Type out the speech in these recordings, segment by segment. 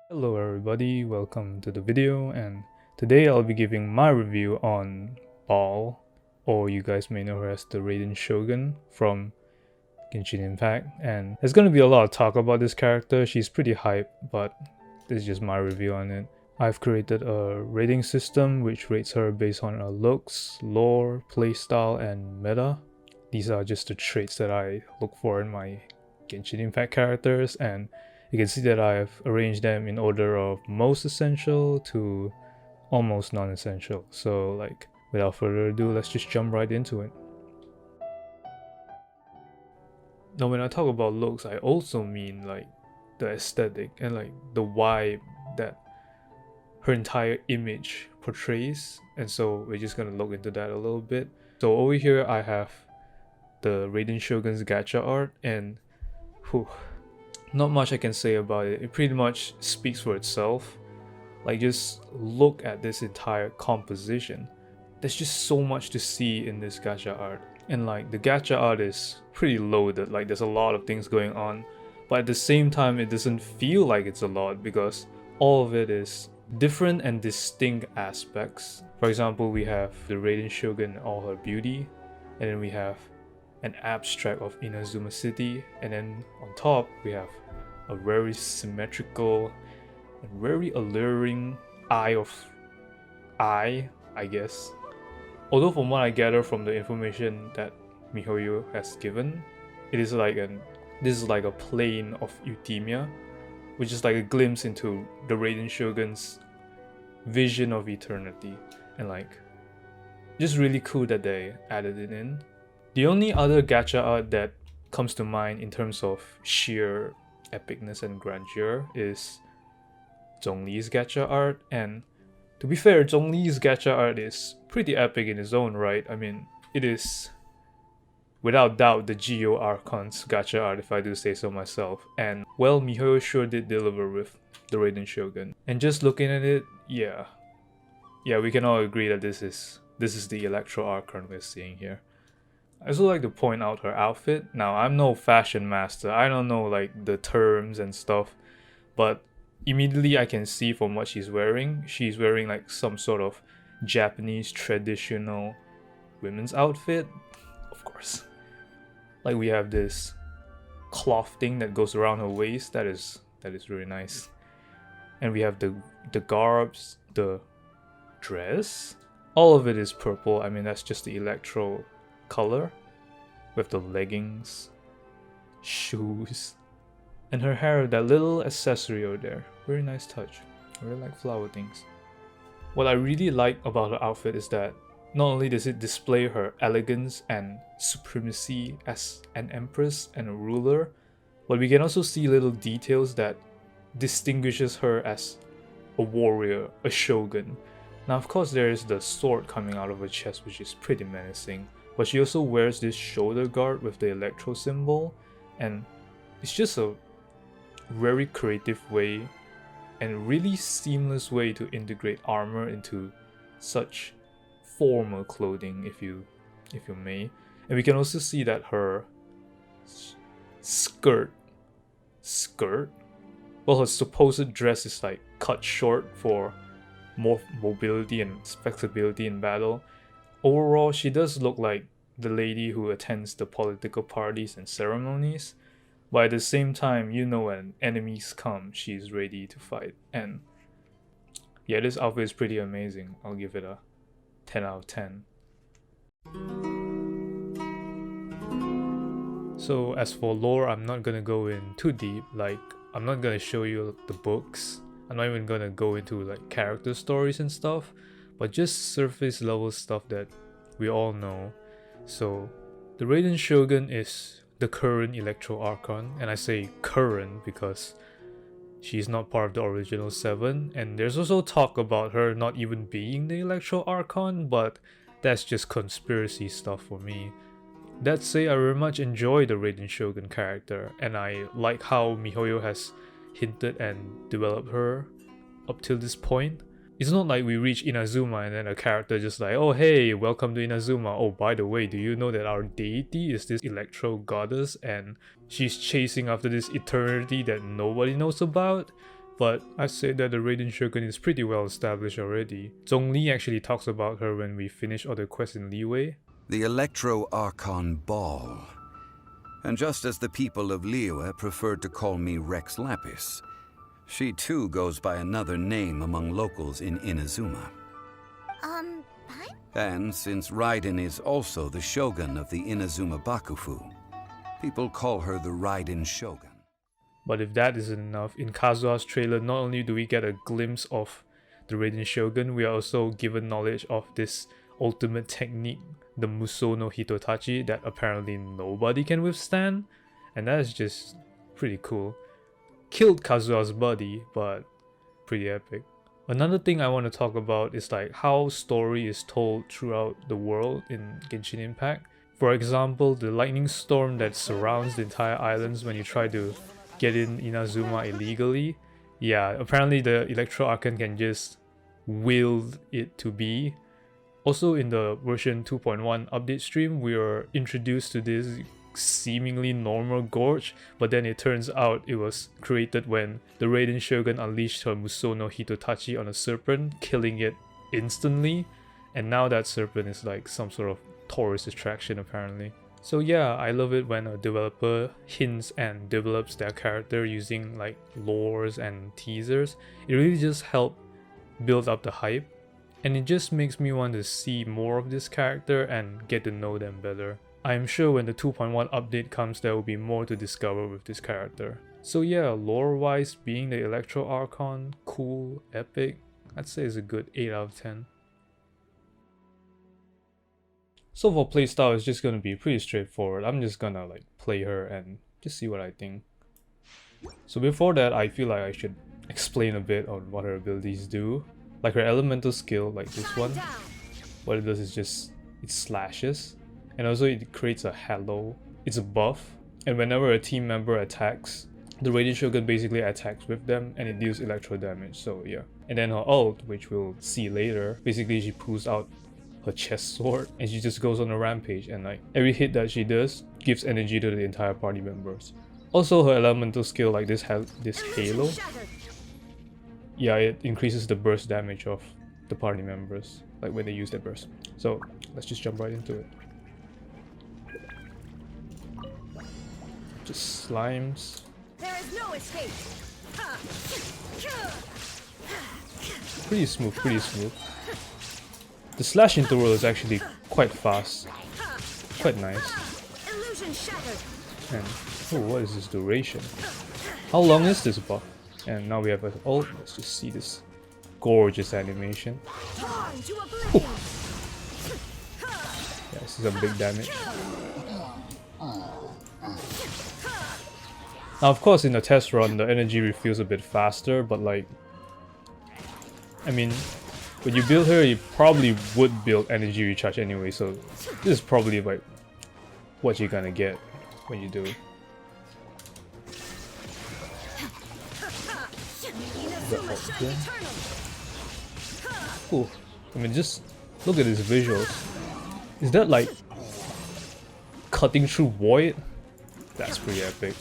Hello everybody, welcome to the video, and today I'll be giving my review on Ball, or you guys may know her as the Raiden Shogun from Genshin Impact, and there's gonna be a lot of talk about this character. She's pretty hype, but this is just my review on it. I've created a rating system which rates her based on her looks, lore, playstyle, and meta. These are just the traits that I look for in my Genshin Impact characters, and you can see that I've arranged them in order of most essential to almost non-essential. So like, without further ado, let's just jump right into it. Now when I talk about looks, I also mean like the aesthetic and like the vibe that her entire image portrays, and so we're just gonna look into that a little bit. So over here I have the Raiden Shogun's gacha art, and whew, not much I can say about it. It pretty much speaks for itself. Like, just look at this entire composition. There's just so much to see in this gacha art. And like, the gacha art is pretty loaded. Like, there's a lot of things going on. But at the same time, it doesn't feel like it's a lot because all of it is different and distinct aspects. For example, we have the Raiden Shogun in all her beauty. And then we have an abstract of Inazuma City, and then on top we have a very symmetrical and very alluring eye, I guess. Although from what I gather from the information that MiHoYo has given, this is like a plane of Euthymia, which is like a glimpse into the Raiden Shogun's vision of eternity, and like, just really cool that they added it in. The only other gacha art that comes to mind in terms of sheer epicness and grandeur is Zhongli's gacha art, and to be fair, Zhongli's gacha art is pretty epic in its own right. I mean, it is without doubt the Geo Archon's gacha art, if I do say so myself, and well, MiHoYo sure did deliver with the Raiden Shogun. And just looking at it, yeah, we can all agree that this is the Electro Archon we're seeing here. I also like to point out her outfit. Now, I'm no fashion master, I don't know like the terms and stuff, but immediately I can see from what she's wearing like some sort of Japanese traditional women's outfit, of course. Like, we have this cloth thing that goes around her waist, that is really nice. And we have the garbs, the dress, all of it is purple. I mean, that's just the Electro color, with the leggings, shoes, and her hair, that little accessory over there. Very nice touch. I really like flower things. What I really like about her outfit is that not only does it display her elegance and supremacy as an empress and a ruler, but we can also see little details that distinguishes her as a warrior, a shogun. Now, of course, there is the sword coming out of her chest, which is pretty menacing. But she also wears this shoulder guard with the Electro symbol, and it's just a very creative way and really seamless way to integrate armor into such formal clothing, if you may. And we can also see that her skirt, well, her supposed dress is like cut short for more mobility and flexibility in battle. Overall, she does look like the lady who attends the political parties and ceremonies, but at the same time, you know, when enemies come, she's ready to fight. And yeah, this outfit is pretty amazing. I'll give it a 10 out of 10. So as for lore, I'm not gonna go in too deep. Like, I'm not gonna show you the books. I'm not even gonna go into like character stories and stuff, but just surface level stuff that we all know. So the Raiden Shogun is the current Electro Archon, and I say current because she's not part of the original 7, and there's also talk about her not even being the Electro Archon, but that's just conspiracy stuff for me. That said, I very much enjoy the Raiden Shogun character, and I like how MiHoYo has hinted and developed her up till this point. It's not like we reach Inazuma and then a character just like, oh hey, welcome to Inazuma. Oh, by the way, do you know that our deity is this Electro goddess and she's chasing after this eternity that nobody knows about? But I say that the Raiden Shogun is pretty well established already. Zhongli actually talks about her when we finish other quests in Liyue. The Electro Archon Ball. And just as the people of Liyue preferred to call me Rex Lapis, she too goes by another name among locals in Inazuma. Fine? And since Raiden is also the Shogun of the Inazuma Bakufu, people call her the Raiden Shogun. But if that isn't enough, in Kazuha's trailer, not only do we get a glimpse of the Raiden Shogun, we are also given knowledge of this ultimate technique, the Muso no Hitotachi, that apparently nobody can withstand, and that is just pretty cool. Killed Kazuha's body, but pretty epic. Another thing I want to talk about is like how story is told throughout the world in Genshin Impact. For example, the lightning storm that surrounds the entire islands when you try to get in Inazuma illegally. Yeah, apparently the Electro Archon can just will it to be. Also in the version 2.1 update stream, we are introduced to this seemingly normal gorge, but then it turns out it was created when the Raiden Shogun unleashed her Muso no Hitotachi on a serpent, killing it instantly, and now that serpent is like some sort of tourist attraction apparently. So yeah, I love it when a developer hints and develops their character using like lores and teasers. It really just helps build up the hype, and it just makes me want to see more of this character and get to know them better. I'm sure when the 2.1 update comes, there will be more to discover with this character. So yeah, lore-wise, being the Electro Archon, cool, epic, I'd say it's a good 8 out of 10. So for playstyle, it's just gonna be pretty straightforward. I'm just gonna like play her and just see what I think. So before that, I feel like I should explain a bit on what her abilities do. Like her elemental skill, like this one, what it does is just, it slashes. And also it creates a halo. It's a buff, and whenever a team member attacks, the Raiden Shogun basically attacks with them and it deals electro damage, so yeah. And then her ult, which we'll see later, basically she pulls out her chest sword and she just goes on a rampage, and like every hit that she does gives energy to the entire party members. Also her elemental skill, like this halo, yeah, it increases the burst damage of the party members, like when they use their burst. So let's just jump right into it. Just slimes. There is no escape. Pretty smooth, pretty smooth. The slash interval is actually quite fast. Quite nice. Illusion shattered. And oh, what is this duration? How long is this buff? And now we have an ult. Let's just see this gorgeous animation. Ooh. Yeah, this is a big damage. Now of course in the test run the energy refills a bit faster, but like, I mean, when you build her you probably would build energy recharge anyway, so this is probably like what you're gonna get when you do it. Cool. I mean, just look at these visuals. Is that like cutting through void? That's pretty epic.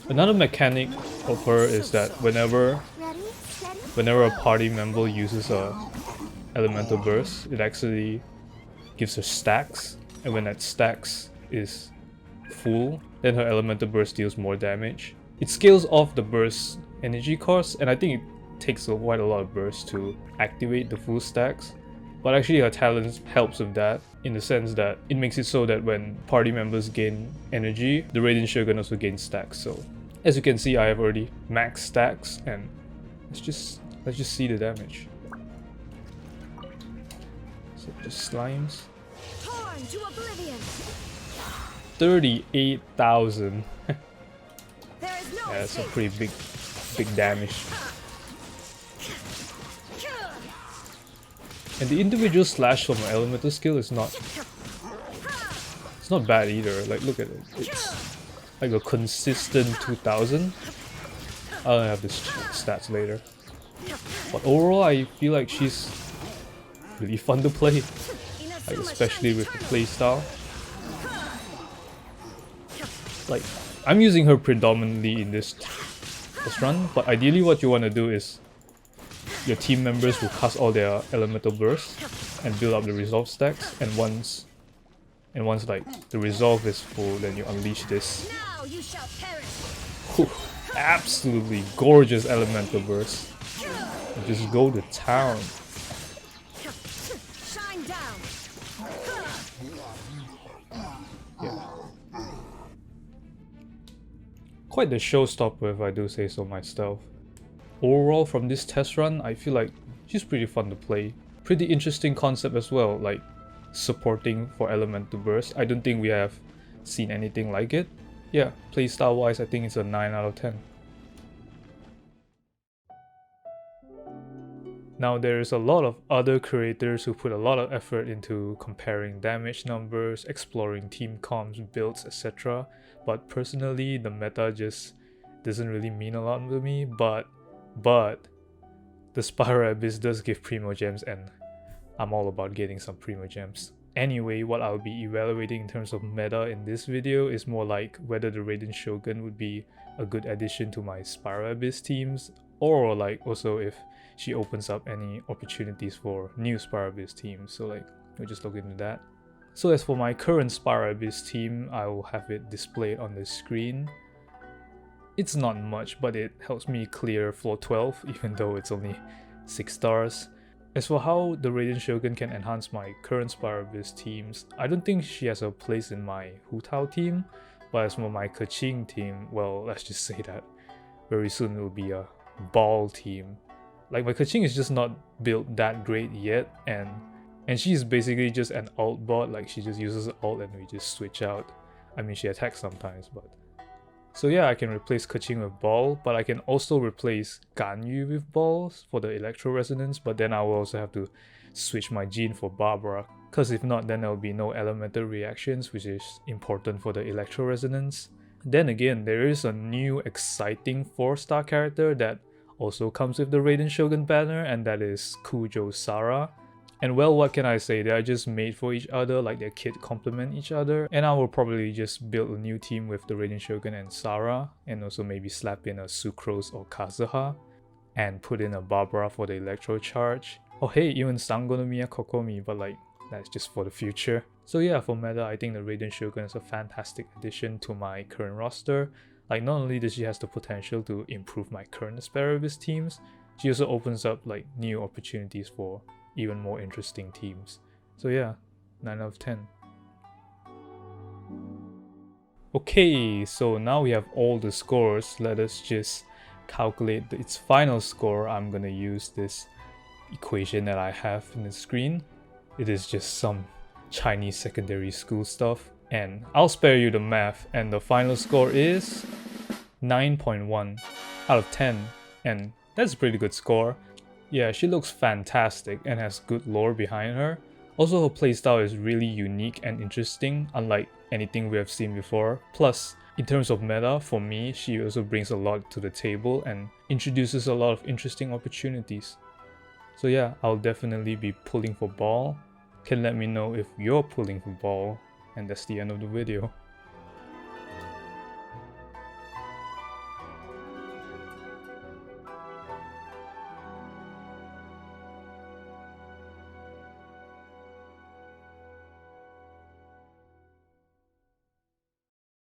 Another mechanic of her is that whenever a party member uses a elemental burst, it actually gives her stacks, and when that stacks is full, then her elemental burst deals more damage. It scales off the burst energy cost, and I think it takes quite a lot of burst to activate the full stacks. But actually her talent helps with that, in the sense that it makes it so that when party members gain energy, the Raiden Shogun also gains stacks. So as you can see, I have already max stacks, and let's just see the damage. So just slimes. 38,000. Yeah, that's a pretty big damage. And the individual slash from an elemental skill is not, it's not bad either. Like look at it, it's like a consistent 2000. I'll have this stats later. But overall I feel like she's really fun to play, like especially with the playstyle. Like I'm using her predominantly in this test run, but ideally what you want to do is your team members will cast all their elemental bursts and build up the resolve stacks, and once like the resolve is full, then you unleash this. Now you shall perish. Whew, absolutely gorgeous elemental burst. And just go to town. Shine down. Yeah. Quite the showstopper if I do say so myself. Overall from this test run, I feel like she's pretty fun to play. Pretty interesting concept as well, like supporting for elemental burst. I don't think we have seen anything like it. Yeah, playstyle wise I think it's a 9 out of 10. Now there's a lot of other creators who put a lot of effort into comparing damage numbers, exploring team comps, builds, etc. But personally the meta just doesn't really mean a lot to me, but the Spiral Abyss does give Primo Gems and I'm all about getting some Primo Gems. Anyway, what I'll be evaluating in terms of meta in this video is more like whether the Raiden Shogun would be a good addition to my Spiral Abyss teams, or like also if she opens up any opportunities for new Spiral Abyss teams, so like we'll just look into that. So as for my current Spiral Abyss team, I will have it displayed on the screen. It's not much, but it helps me clear floor 12 even though it's only 6 stars. As for how the Raiden Shogun can enhance my current Spiral Abyss teams, I don't think she has a place in my Hu Tao team, but as for my Keqing team, well, let's just say that very soon it will be a ball team. Like my Keqing is just not built that great yet, and she's basically just an ult bot, like she just uses ult and we just switch out. I mean she attacks sometimes, but... So yeah, I can replace Keqing with Ball, but I can also replace Ganyu with Balls for the Electro Resonance, but then I will also have to switch my Jean for Barbara, cause if not then there will be no elemental reactions, which is important for the Electro Resonance. Then again, there is a new exciting 4-star character that also comes with the Raiden Shogun banner, and that is Kujo Sara. And well, what can I say, they are just made for each other, like their kit complement each other, and I will probably just build a new team with the Raiden Shogun and Sara, and also maybe slap in a Sucrose or Kazuha, and put in a Barbara for the Electro Charge. Oh hey, even Sangonomiya Kokomi, but like, that's just for the future. So yeah, for meta, I think the Raiden Shogun is a fantastic addition to my current roster. Like not only does she has the potential to improve my current Spiral Abyss teams, she also opens up like new opportunities for even more interesting teams. So yeah, 9 out of 10. Okay, so now we have all the scores. Let us just calculate its final score. I'm gonna use this equation that I have in the screen. It is just some Chinese secondary school stuff, and I'll spare you the math, and the final score is 9.1 out of 10, and that's a pretty good score. Yeah, she looks fantastic and has good lore behind her. Also, her playstyle is really unique and interesting, unlike anything we have seen before. Plus, in terms of meta, for me, she also brings a lot to the table and introduces a lot of interesting opportunities. So yeah, I'll definitely be pulling for Ball. Can let me know if you're pulling for Ball, and that's the end of the video.